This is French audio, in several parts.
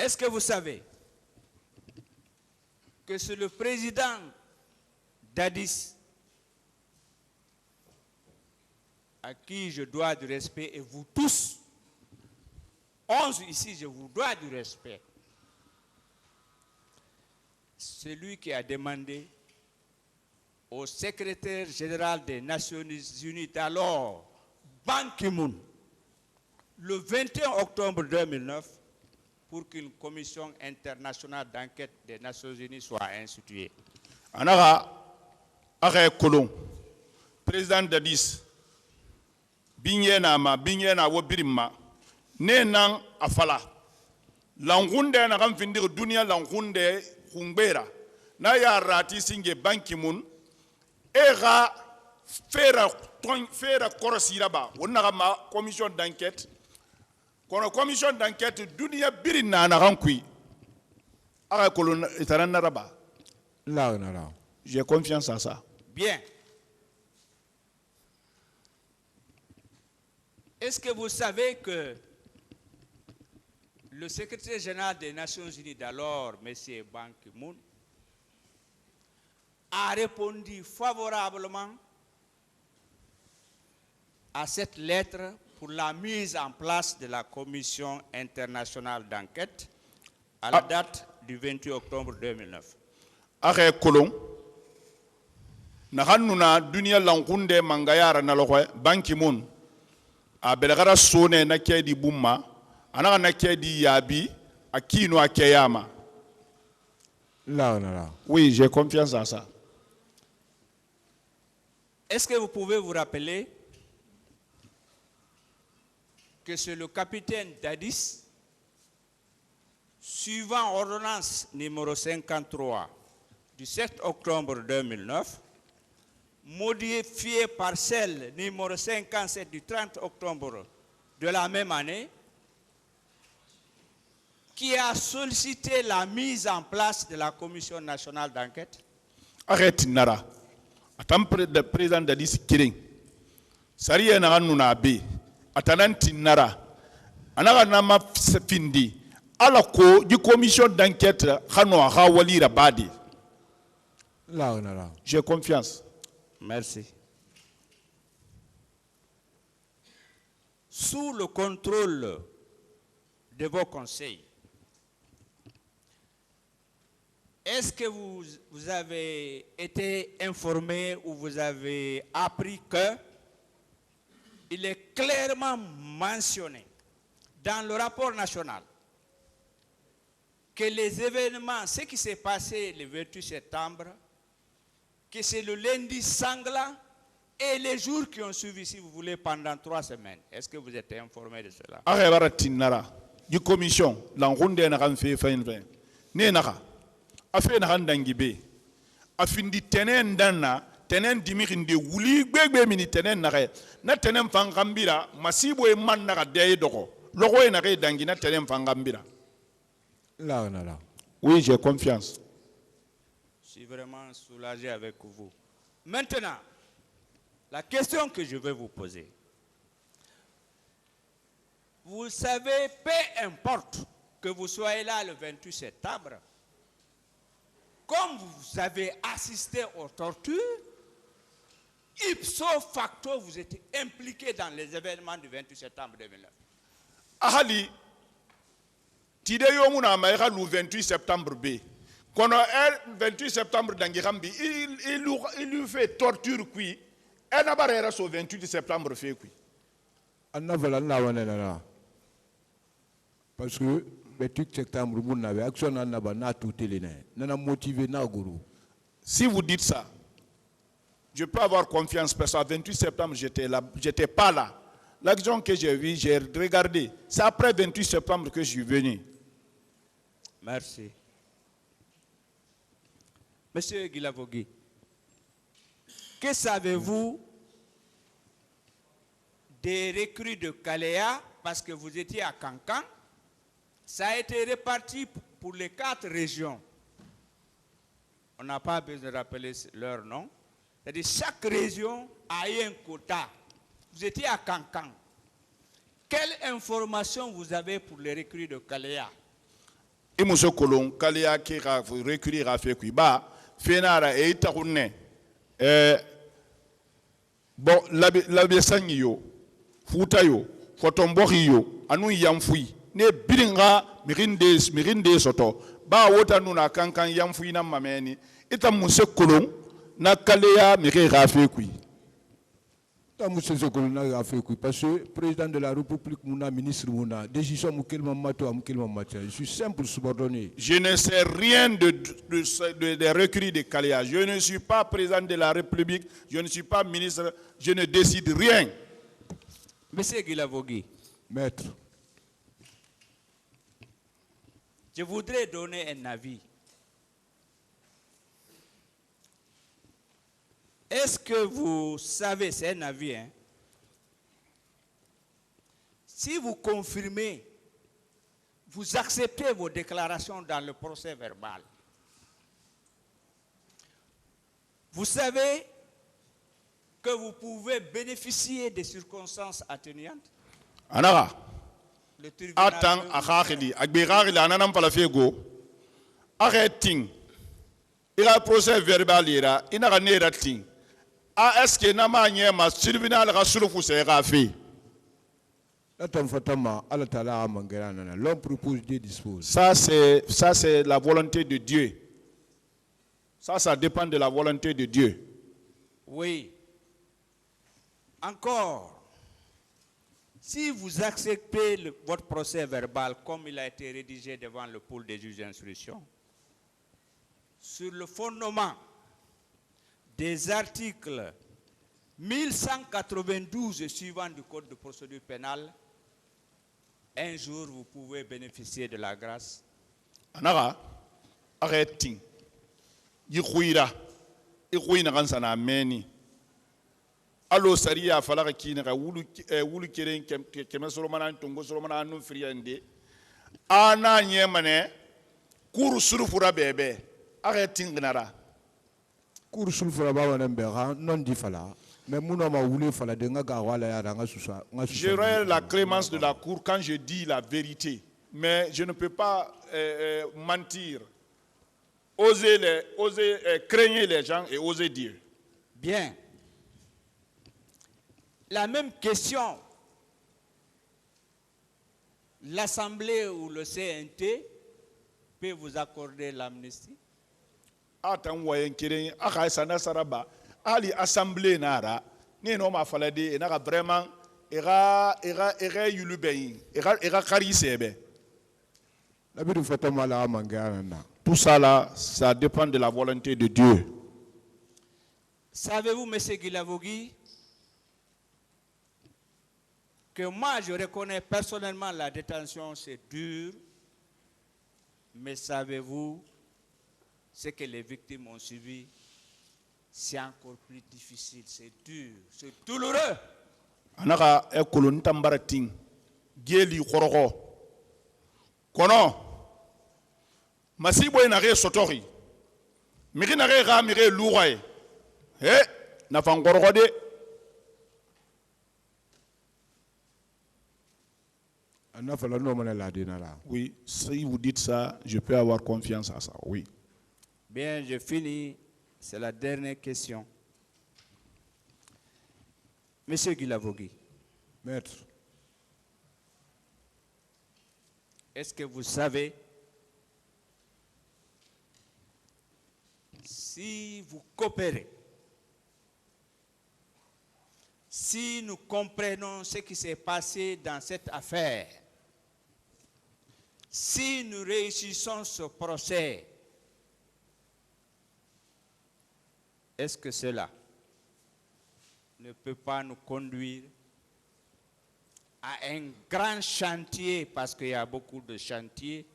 Est-ce que vous savez que c'est le président d'Addis à qui je dois du respect, et vous tous, 11 ici, je vous dois du respect. C'est lui qui a demandé au secrétaire général des Nations Unies d'alors, Ban Ki-moon, le 21 octobre 2009, pour qu'une commission internationale d'enquête des Nations Unies soit instituée. Anara Are Kolon, président d'Addis, Binyena Wobirima, Nenan Afala, Langunde Nagam Findir Dunia Langunde Humbera, Naya Rati Singe Ban Ki-moon, Era Fera Korosiraba, Onagama commission d'enquête. Quand la commission d'enquête Dunia Birina Narankui, Ara Kolon Etaranaraba. Là, là. J'ai confiance en ça. Bien. Est-ce que vous savez que le secrétaire général des Nations Unies d'alors, M. Ban Ki-moon, a répondu favorablement à cette lettre pour la mise en place de la commission internationale d'enquête à la date du 28 octobre 2009. Are Kolon, Nahanuna Dunia Langunde Mangayara Nalohe, Ban Ki-moon, a Belgara Sone Nakedi Bumma, Anara Nakedi Yabi, Akino Akeyama. Là, là. Oui, j'ai confiance en ça. Est-ce que vous pouvez vous rappeler que c'est le capitaine d'Addis, suivant ordonnance numéro 53 du 7 octobre 2009, modifiée par celle numéro 57 du 30 octobre de la même année, qui a sollicité la mise en place de la commission nationale d'enquête? Arrête Nara. Attends, le président d'Addis Kiring. Sariya Naranuna B. Atananti Nara. Anara Nama Findi. Alako, du commission d'enquête, Hanoa Hawali Rabadi. Là, là. J'ai confiance. Merci. Sous le contrôle de vos conseils, est-ce que vous avez été informé ou vous avez appris que il est clairement mentionné dans le rapport national que les événements, ce qui s'est passé le 28 septembre, que c'est le lundi sanglant et les jours qui ont suivi, si vous voulez, pendant 3 semaines. Est-ce que vous êtes informé de cela? Arrête Nara. Du commission, l'enrounde n'a fait fin. Nénara. Afin Randangibe, afin di tenen dana, tenen dimirin de wuli gbegbe mini tenen nare, na tenen fangambira, masibo e man nara deye doko, logo e nare dangi na tenen fangambira. Là, là. Oui, j'ai confiance. Je suis vraiment soulagé avec vous. Maintenant, la question que je vais vous poser. Vous savez, peu importe que vous soyez là le 28 septembre, comme vous avez assisté aux tortures, ipso facto, vous êtes impliqué dans les événements du 28 septembre 2009. Ahali, tide yomuna maïra le 28 septembre B. Quand le 28 septembre d'Angirambi, il lui fait torture qui, elle n'a pas réussi au 28 septembre fait qui. Parce que 28 septembre, vous n'avez action n'a tout éliminé. N'a motivé n'a gourou. Si vous dites ça, je peux avoir confiance parce que le 28 septembre, j'étais pas là. L'action que j'ai vue, j'ai regardé. C'est après 28 septembre que je suis venu. Merci. Monsieur Guilavogui, que savez-vous des recrues de Kaléa parce que vous étiez à Kankan? Ça a été réparti pour les 4 régions. On n'a pas besoin de rappeler leur nom. C'est-à-dire chaque région a eu un quota. Vous étiez à Kankan. Quelle information vous avez pour les recrues de Kaléa? imuso kolon kaliya ke ka recruter ka fe ku ba fenara e takunne bon labe sanyi yo futa yo fotombori yo anu yamfui ne biringa mirinde soto ba wota nuna kankan yamfui na mameni ita muso kolon na kaliya mire ka fe ku parce que le président de la République, mon ministre, mon décision, je suis simple subordonné. Je ne sais rien des recrues de Kaléa. Je ne suis pas président de la République, je ne suis pas ministre, je ne décide rien. Monsieur Guilavogui, Maître, je voudrais donner un avis. Est-ce que vous savez, c'est un avis, hein? Si vous confirmez, vous acceptez vos déclarations dans le procès verbal, vous savez que vous pouvez bénéficier des circonstances atténuantes? Anara, Le tribunal attends, akakili, agbirari ananam palafego, arrêting. Il a procès verbal ira, il n'a rien rating. Est-ce que nama nyema tribunal rasulufu sera fait? L'homme propose, Dieu dispose. Ça c'est la volonté de Dieu. Ça dépend de la volonté de Dieu. Oui. Encore, si vous acceptez votre procès verbal comme il a été rédigé devant le pôle des juges d'instruction, sur le fondement des articles 1192 et suivants du Code de procédure pénale, un jour vous pouvez bénéficier de la grâce. Anara, arrêting. Yikuira, ikuina kansana meni. Allo sariya falaka kinaka wulu keren keme solomana tongo solomana anu friende. Ana nyemane kuru surufura bebe. Arrêting gnara. Kuru surufura baba nembera non di fala. Mais mon ma voulu fala de nga gawala ya nga susa. J'aurai la clémence de la cour quand je dis la vérité. Mais je ne peux pas mentir. Oser craigner les gens et oser dire. Bien. La même question. L'Assemblée ou le CNT peut vous accorder l'amnistie? Attends, voyez, aka sana saraba. Ali assemblée nara. Ni no ma falade na vraiment era yulubein. Era karisebe. La bidu fatama la mangana. Tout ça là, ça dépend de la volonté de Dieu. Savez-vous, M. Guilavogui, que moi je reconnais personnellement la détention, c'est dur, mais savez-vous ce que les victimes ont subi? C'est encore plus difficile, c'est dur, c'est douloureux. Anaka ekolon tambarating geli khorogo kono masibo ina re sotori miri na re ga miri luwaye na fangorogo de. Oui, si vous dites ça, je peux avoir confiance à ça, oui. Bien, je finis. C'est la dernière question. Monsieur Guilavogui. Maître. Est-ce que vous savez si vous coopérez, si nous comprenons ce qui s'est passé dans cette affaire, si nous réussissons ce procès, est-ce que cela ne peut pas nous conduire à un grand chantier, parce qu'il y a beaucoup de chantiers,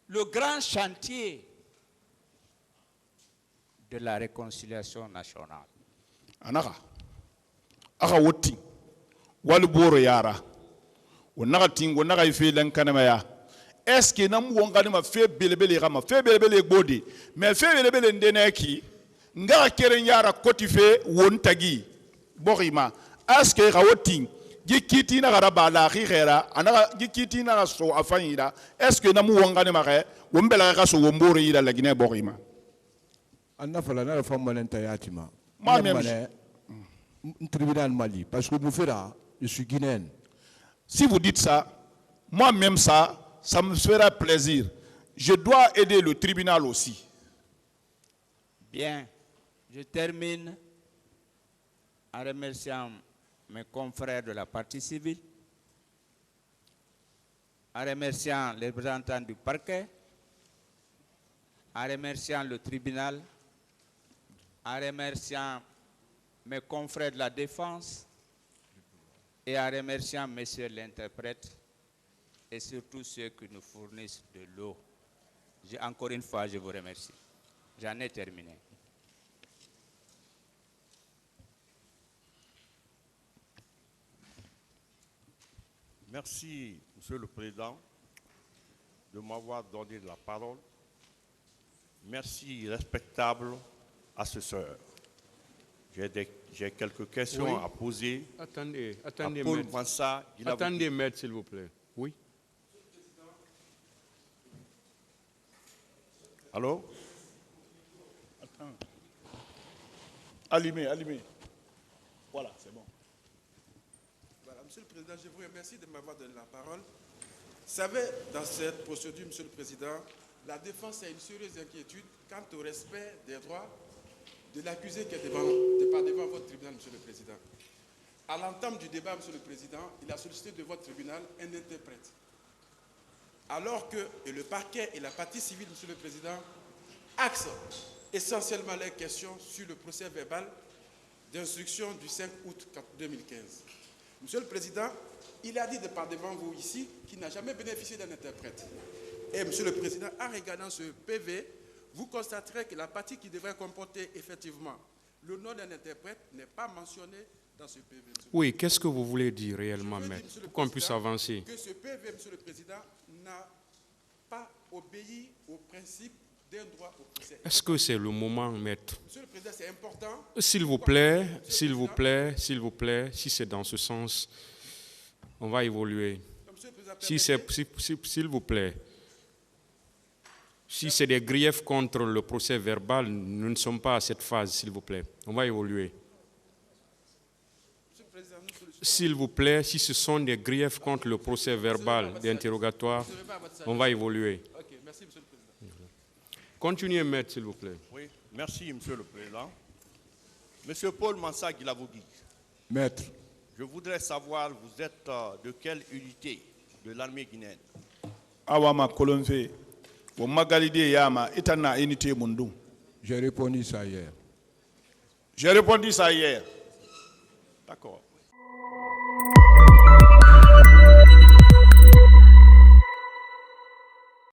le grand chantier de la réconciliation nationale? Anaka aka woti wal boro yara wonaka ting wonaka ife lan kanamaya. Est-ce que nam wongani ma fe belebele kama fe belebele gbodi mais fe belebele ndeneki ngara keren yara kotife wontagi borima. Est-ce que rawoting gikiti na garaba la khira ana gikiti na so afanyira est-ce que namu wangane mare wombela ka so wombore ira la Guinée borima anna fala na fa manenta yatima moi même tribunal Mali parce que je suis guinéen. Si vous dites ça, moi-même ça me fera plaisir. Je dois aider le tribunal aussi. Bien, je termine en remerciant mes confrères de la partie civile, en remerciant les représentants du parquet, en remerciant le tribunal, en remerciant mes confrères de la défense et en remerciant messieurs l'interprète et surtout ceux qui nous fournissent de l'eau. Encore une fois, je vous remercie. J'en ai terminé. Merci, Monsieur le Président, de m'avoir donné la parole. Merci, respectable assesseur. J'ai quelques questions à poser. Attendez, à Paul Mansa. Attendez, maître, s'il vous plaît. Oui. Allô? Allumez. Voilà, c'est bon. Voilà, Monsieur le Président, je vous remercie de m'avoir donné la parole. Vous savez, dans cette procédure, Monsieur le Président, la défense a une sérieuse inquiétude quant au respect des droits de l'accusé qui est devant votre tribunal, Monsieur le Président. À l'entame du débat, Monsieur le Président, il a sollicité de votre tribunal un interprète. Alors que le parquet et la partie civile, Monsieur le Président, axent essentiellement leurs questions sur le procès verbal d'instruction du 5 août 2015. Monsieur le Président, il a dit de par devant vous ici qu'il n'a jamais bénéficié d'un interprète. Et Monsieur le Président, en regardant ce PV, vous constaterez que la partie qui devrait comporter effectivement le nom d'un interprète n'est pas mentionnée dans ce PV. Oui, qu'est-ce que vous voulez dire réellement, maître, pour qu'on puisse avancer? Que ce PV, Monsieur le Président, n'a pas obéi au principe d'un droit au procès. Est-ce que c'est le moment, maître? Monsieur le Président, c'est important. S'il vous plaît, si c'est dans ce sens, on va évoluer. S'il vous plaît. Si c'est des griefs contre le procès verbal, nous ne sommes pas à cette phase, s'il vous plaît. On va évoluer. S'il vous plaît, si ce sont des griefs contre le procès verbal d'interrogatoire, on va évoluer. Merci, Monsieur le Président. Continuez, maître, s'il vous plaît. Oui, merci, Monsieur le Président. Monsieur Paul Mansa Guilavogui. Maître. Je voudrais savoir, vous êtes de quelle unité de l'armée guinéenne? Awama Kolonfe. J'ai répondu ça hier. J'ai répondu ça hier. D'accord.